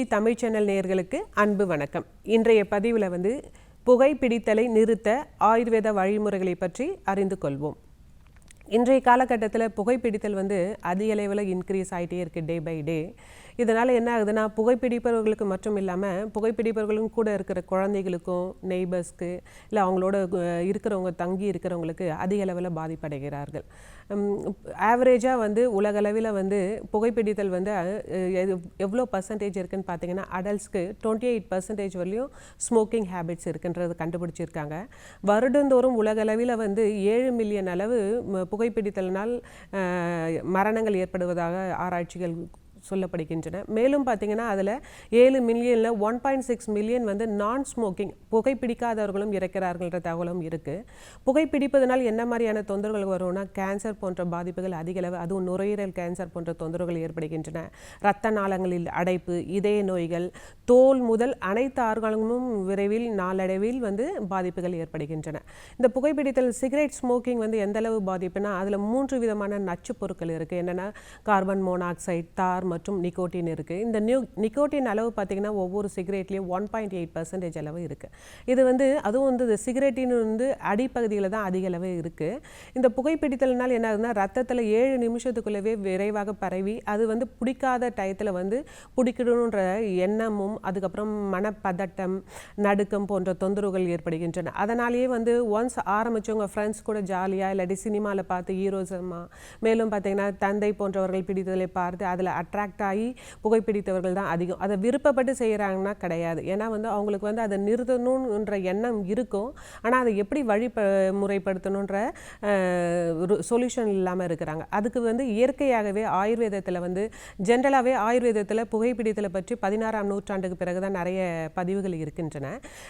DD Tamil channel நேயர்களுக்கு அன்பு வணக்கம். இன்றைய பதிவில் புகைப்பிடித்தலை நிறுத்த ஆயுர்வேத வழிமுறைகளை பற்றி அறிந்து கொள்வோம். இன்றைய காலகட்டத்தில் புகைப்பிடித்தல் அதிக அளவில் இன்க்ரீஸ் ஆகிட்டே இருக்குது டே பை டே. இதனால் என்ன ஆகுதுன்னா, புகைப்பிடிப்பவர்களுக்கு மட்டும் இல்லாமல் புகைப்பிடிப்பவர்களும் கூட இருக்கிற குழந்தைகளுக்கும், நெய்பர்ஸ்க்கு, இல்லை அவங்களோட இருக்கிறவங்க தங்கி இருக்கிறவங்களுக்கு அதிக அளவில் பாதிப்படைகிறார்கள். ஆவரேஜாக உலகளவில் புகைப்பிடித்தல் எவ்வளோ பர்சன்டேஜ் இருக்குதுன்னு பார்த்தீங்கன்னா, அடல்ட்ஸ்க்கு 28% வரலையும் ஸ்மோக்கிங் ஹேபிட்ஸ் இருக்குன்றது கண்டுபிடிச்சிருக்காங்க. வருடந்தோறும் உலகளவில் 7 மில்லியன் அளவு புகைப்பிடித்தலினால் மரணங்கள் ஏற்படுவதாக ஆராய்ச்சிகள் சொல்லப்படுகின்றன. மேலும் பார்த்தீங்கன்னா, அதில் 7 மில்லியனில் 1.6 மில்லியன் நான் ஸ்மோக்கிங் புகைப்பிடிக்காதவர்களும் இறக்கிறார்கள்ன்ற தகவலும் இருக்குது. புகைப்பிடிப்பதனால் என்ன மாதிரியான தொந்தரவுகள் வரும்னா, கேன்சர் போன்ற பாதிப்புகள் அதிக அளவு, அதுவும் நுரையீரல் கேன்சர் போன்ற தொந்தரவுகள் ஏற்படுகின்றன. இரத்த நாளங்களில் அடைப்பு, இதய நோய்கள், தோல் முதல் அனைத்து ஆர்கான்களும் விரைவில் நாளடைவில் பாதிப்புகள் ஏற்படுகின்றன. இந்த புகைப்பிடித்தல் சிகரெட் ஸ்மோக்கிங் எந்த அளவு பாதிப்புனா, அதில் 3 விதமான நச்சு பொருட்கள் இருக்குது. என்னென்னா, கார்பன் மோனாக்சைடு, தார் மற்றும் நிக்கோட்டின் இருக்குது. இந்த நிக்கோட்டின் அளவு பார்த்தீங்கன்னா ஒவ்வொரு சிகரெட்லேயும் 1.8% அளவு இருக்குது. இது அதுவும் சிகரெட்டின் அடிப்பகுதியில் தான் அதிக அளவு இருக்குது. இந்த புகைப்பிடித்தல்னால் என்ன ஆகுதுன்னா, ரத்தத்தில் 7 நிமிஷத்துக்குள்ளவே விரைவாக பரவி அது பிடிக்காத டயத்தில் பிடிக்கணுன்ற எண்ணமும், அதுக்கப்புறம் மனப்பதட்டம், நடுக்கம் போன்ற தொந்தரவுகள் ஏற்படுகின்றன. அதனாலேயே ஒன்ஸ் ஆரம்பித்தவங்க ஃப்ரெண்ட்ஸ் கூட ஜாலியாக இல்லாட்டி சினிமாவில் பார்த்து ஹீரோசமாக, மேலும் பார்த்தீங்கன்னா தந்தை போன்றவர்கள் பிடித்ததை பார்த்து அதில் அட்ராக்ட் ஆகி புகைப்பிடித்தவர்கள் தான் அதிகம். அதை விருப்பப்பட்டு செய்கிறாங்கன்னா கிடையாது. ஏன்னா அவங்களுக்கு அதை நிறுத்தணுன்ற எண்ணம் இருக்கும். ஆனால் அதை எப்படி முறைப்படுத்தணுன்ற சொல்யூஷன் இல்லாமல் இருக்கிறாங்க. அதுக்கு இயற்கையாகவே ஆயுர்வேதத்தில் ஜென்ரலாகவே ஆயுர்வேதத்தில் புகைப்பிடித்தலை பற்றி 16ஆம் நூற்றாண்டுக்கு பிறகு தான் நிறைய பதிவுகள் இருக்கின்றன.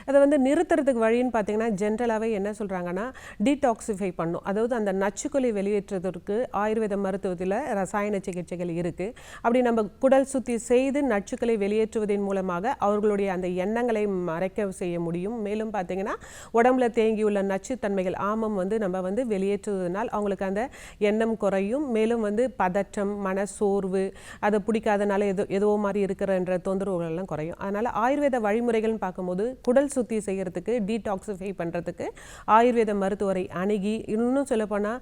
அதை நிறுத்துறதுக்கு வழின்னு பார்த்தீங்கன்னா, ஜென்ரலாகவே என்ன சொல்கிறாங்கன்னா, டீடாக்சிஃபை பண்ணும். அதாவது அந்த நச்சுக்களை வெளியேற்றுவதற்கு ஆயுர்வேத மருத்துவத்தில் ரசாயன சிகிச்சைகள் இருக்குது. அப்படி நம்ம குடல் சுத்தி செய்து நச்சுக்களை வெளியேற்றுவதன் மூலமாக அவர்களுடைய அந்த எண்ணங்களை மறைக்க செய்ய முடியும். மேலும் பார்த்தீங்கன்னா, உடம்புல தேங்கியுள்ள நச்சுத்தன்மைகள் ஆமம் நம்ம வெளியேற்றுவதனால் அவங்களுக்கு அந்த எண்ணம் குறையும். மேலும் பதற்றம், மன சோர்வு, அதை பிடிக்காதனால ஏதோ மாதிரி இருக்கிறன்ற தொந்தரவுகள் எல்லாம் குறையும். அதனால் ஆயுர்வேத வழிமுறைகள்னு பார்க்கும்போது, குடல் சுத்தி செய்கிறதுக்கு, டீடாக்சிஃபை பண்ணுறதுக்கு ஆயுர்வேத மருத்துவரை அணுகி, இன்னும் சொல்லப்போனால்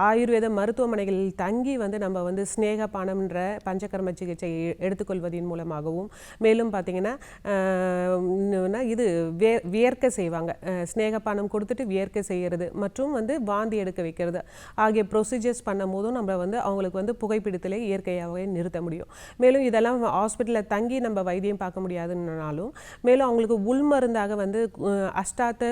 ஆயுர்வேத மருத்துவமனைகளில் தங்கி நம்ம ஸ்நேகபானம்ன்ற பஞ்சகர்ம சிகிச்சை எடுத்துக்கொள்வதன் மூலமாகவும், மேலும் பார்த்தீங்கன்னா இது வியர்க்க செய்வாங்க. ஸ்நேகபானம் கொடுத்துட்டு வியர்க்க செய்கிறது மற்றும் வாந்தி எடுக்க வைக்கிறது ஆகிய ப்ரொசீஜர்ஸ் பண்ணும் போதும் நம்ம அவங்களுக்கு புகைப்பிடித்தலை இயற்கையாகவே நிறுத்த முடியும். மேலும் இதெல்லாம் ஹாஸ்பிட்டலில் தங்கி நம்ம வைத்தியம் பார்க்க முடியாதுன்னாலும், மேலும் அவங்களுக்கு உள்மருந்தாக அஷ்டாத்த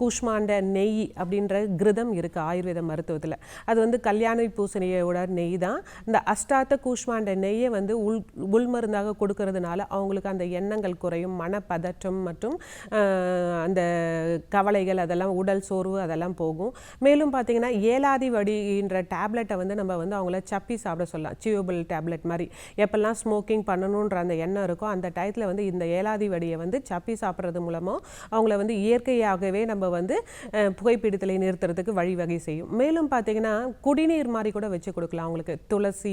கூஷ்மாண்ட நெய் அப்படின்ற கிருதம் இருக்குது ஆயுர்வேத மருத்துவத்தில். அது கல்யாண பூசணியோட நெய் தான். இந்த அஷ்டாத்த கூஷ்மாண்ட நெய்யை உள்மருந்தாக கொடுக்கறதுனால அவங்களுக்கு அந்த எண்ணங்கள் குறையும், மனப்பதற்றம் மற்றும் அந்த கவலைகள், அதெல்லாம் உடல் சோர்வு அதெல்லாம் போகும். மேலும் பார்த்தீங்கன்னா, ஏலாதி வடின்ற டேப்லெட்டை நம்ம அவங்கள சப்பி சாப்பிட சொல்லலாம். சியூபிள் டேப்லெட் மாதிரி. எப்பெல்லாம் ஸ்மோக்கிங் பண்ணணுன்ற அந்த எண்ணம் இருக்கோ அந்த டயத்தில் இந்த ஏலாதி வடியை சப்பி சாப்பிட்றது மூலமாக அவங்கள இயற்கையாகவே நம்ம புகைப்பிடித்தலை நிறுத்துறதுக்கு வழிவகை செய்யும். மேலும் பார்த்தீங்கன்னா, குடிநீர் மாதிரி கூட வச்சு கொடுக்கலாம் அவங்களுக்கு. துளசி,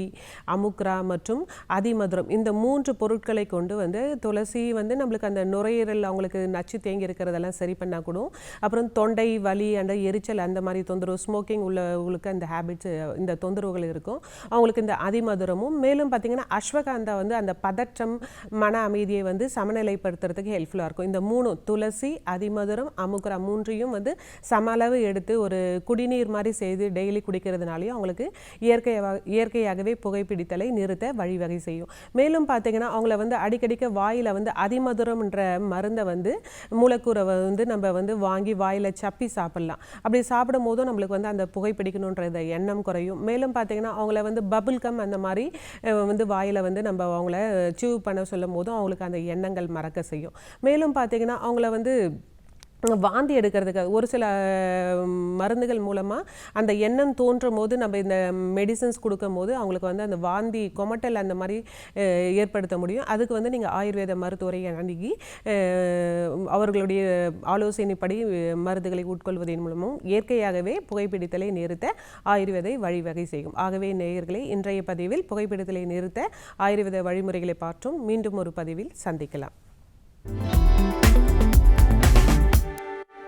அமுக்ரா மற்றும் அதிமதுரம், இந்த 3 பொருட்களை கொண்டு துளசி நம்மளுக்கு அந்த நுரையீரல் அவங்களுக்கு நச்சு தேங்கி இருக்கிறதெல்லாம் சரி பண்ணால் கூட, அப்புறம் தொண்டை வலி, அந்த எரிச்சல், அந்த மாதிரி தொந்தரவு, ஸ்மோக்கிங் உள்ளவங்களுக்கு அந்த ஹேபிட்ஸ், இந்த தொந்தரவுகள் இருக்கும் அவங்களுக்கு இந்த அதிமதுரமும். மேலும் பார்த்தீங்கன்னா, அஸ்வகாந்தா அந்த பதற்றம், மன அமைதியை சமநிலைப்படுத்துறதுக்கு ஹெல்ப்ஃபுல்லாக இருக்கும். இந்த 3 துளசி, அதிமதுரம், அமுக்ரா 3ஐயும் சம அளவு எடுத்து ஒரு குடிநீர் மாதிரி செய்து டெய்லி குடிக்கிறதுனாலையும் அவங்களுக்கு இயற்கையாகவே புகைப்பிடித்தலை நிறுத்த வழிவகை செய்யும். மேலும் பார்த்தீங்கன்னா, அவங்கள அடிக்கடிக்க வாயில் அதிமதுரம்ன்ற மருந்தை மூலக்கூறை நம்ம வாங்கி வாயில் சப்பி சாப்பிடலாம். அப்படி சாப்பிடும் போதும் நம்மளுக்கு அந்த புகைப்பிடிக்கணுன்ற எண்ணம் குறையும். மேலும் பார்த்தீங்கன்னா, அவங்கள பபுள் கம் அந்த மாதிரி வாயில் நம்ம அவங்கள சீவ் பண்ண சொல்லும் போதும் அவங்களுக்கு அந்த எண்ணங்கள் மறக்க செய்யும். மேலும் பார்த்தீங்கன்னா, அவங்கள வாந்தி எடுக்கிறதுக்கு ஒரு சில மருந்துகள் மூலமாக அந்த எண்ணம் தோன்றும் போது நம்ம இந்த மெடிசன்ஸ் கொடுக்கும் போது அவங்களுக்கு வந்து அந்த வாந்தி கொமட்டல் அந்த மாதிரி ஏற்படுத்த முடியும். அதுக்கு வந்து நீங்கள் ஆயுர்வேத மருத்துவரை அணுகி அவர்களுடைய ஆலோசனைப்படி மருந்துகளை உட்கொள்வதன் மூலமும் இயற்கையாகவே புகைப்பிடித்தலை நிறுத்த ஆயுர்வேதை வழிவகை செய்யும். ஆகவே நேயர்களே, இன்றைய பதிவில் புகைப்பிடித்தலை நிறுத்த ஆயுர்வேத வழிமுறைகளை பார்த்தும் மீண்டும் ஒரு பதிவில் சந்திக்கலாம்.